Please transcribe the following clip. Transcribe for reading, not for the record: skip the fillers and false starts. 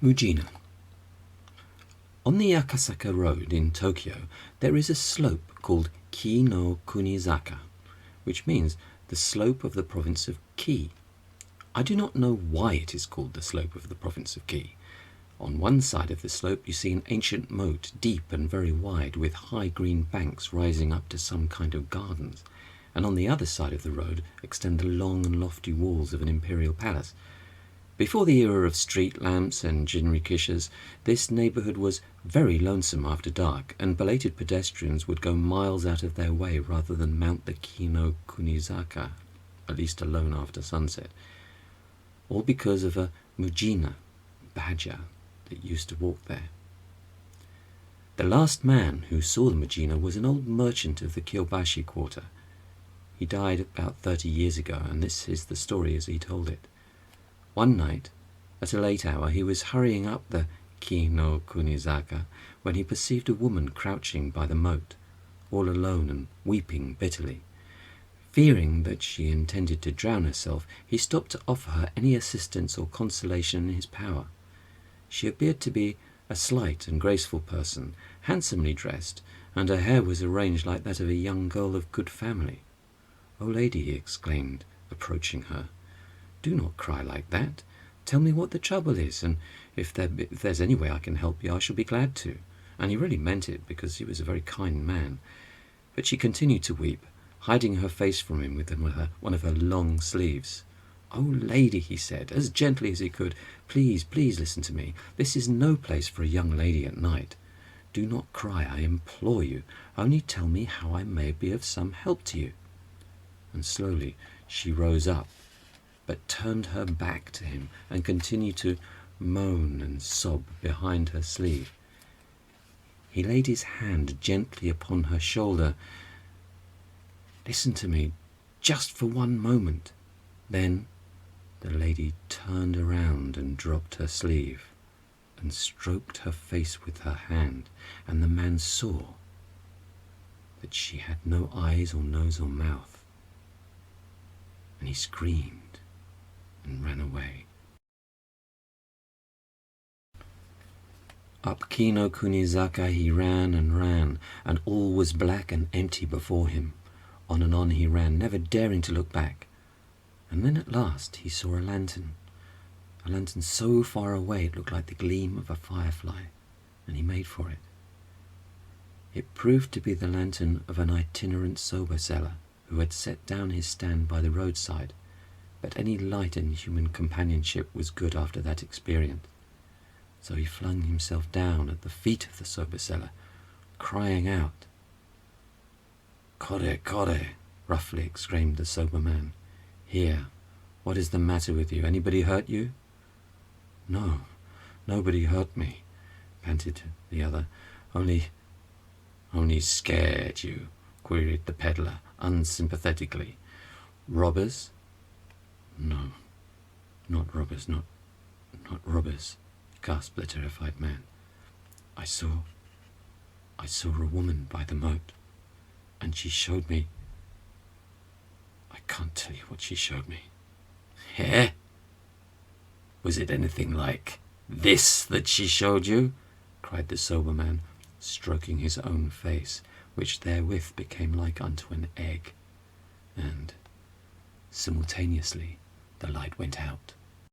Mujina. On the Akasaka Road in Tokyo, there is a slope called Ki no Kunizaka, which means the slope of the province of Ki. I do not know why it is called the slope of the province of Ki. On one side of the slope you see an ancient moat, deep and very wide, with high green banks rising up to some kind of gardens, and on the other side of the road extend the long and lofty walls of an imperial palace. Before the era of street lamps and jinrikishas, this neighbourhood was very lonesome after dark, and belated pedestrians would go miles out of their way rather than mount the Ki no Kunizaka, at least alone after sunset, all because of a Mujina, badger, that used to walk there. The last man who saw the Mujina was an old merchant of the Kyobashi quarter. He died about 30 years ago, and this is the story as he told it. One night, at a late hour, he was hurrying up the Ki no Kunizaka when he perceived a woman crouching by the moat, all alone and weeping bitterly. Fearing that she intended to drown herself, he stopped to offer her any assistance or consolation in his power. She appeared to be a slight and graceful person, handsomely dressed, and her hair was arranged like that of a young girl of good family. "O lady," he exclaimed, approaching her, "do not cry like that. Tell me what the trouble is, and if there's any way I can help you, I shall be glad to." And he really meant it, because he was a very kind man. But she continued to weep, hiding her face from him with one of her long sleeves. "O lady," he said, as gently as he could, "please, please listen to me. This is no place for a young lady at night. Do not cry, I implore you. Only tell me how I may be of some help to you." And slowly she rose up, but turned her back to him and continued to moan and sob behind her sleeve. He laid his hand gently upon her shoulder. "Listen to me, just for one moment." Then the lady turned around and dropped her sleeve and stroked her face with her hand, and the man saw that she had no eyes or nose or mouth, and he screamed and ran away. Up Ki no Kunizaka he ran, and all was black and empty before him. On and on he ran, never daring to look back. And then at last he saw a lantern so far away it looked like the gleam of a firefly, and he made for it. It proved to be the lantern of an itinerant soba seller who had set down his stand by the roadside, but any light in human companionship was good after that experience. So he flung himself down at the feet of the soba seller, crying out. "Kore, kore," roughly exclaimed the soba man. "Here, what is the matter with you? Anybody hurt you?" "No, nobody hurt me," panted the other. Only scared you?" queried the peddler unsympathetically. "Robbers?" "No, not robbers, not robbers," gasped the terrified man. I saw a woman by the moat, and she showed me. I can't tell you what she showed me." "Eh? Was it anything like this that she showed you?" cried the sober man, stroking his own face, which therewith became like unto an egg, and simultaneously the light went out.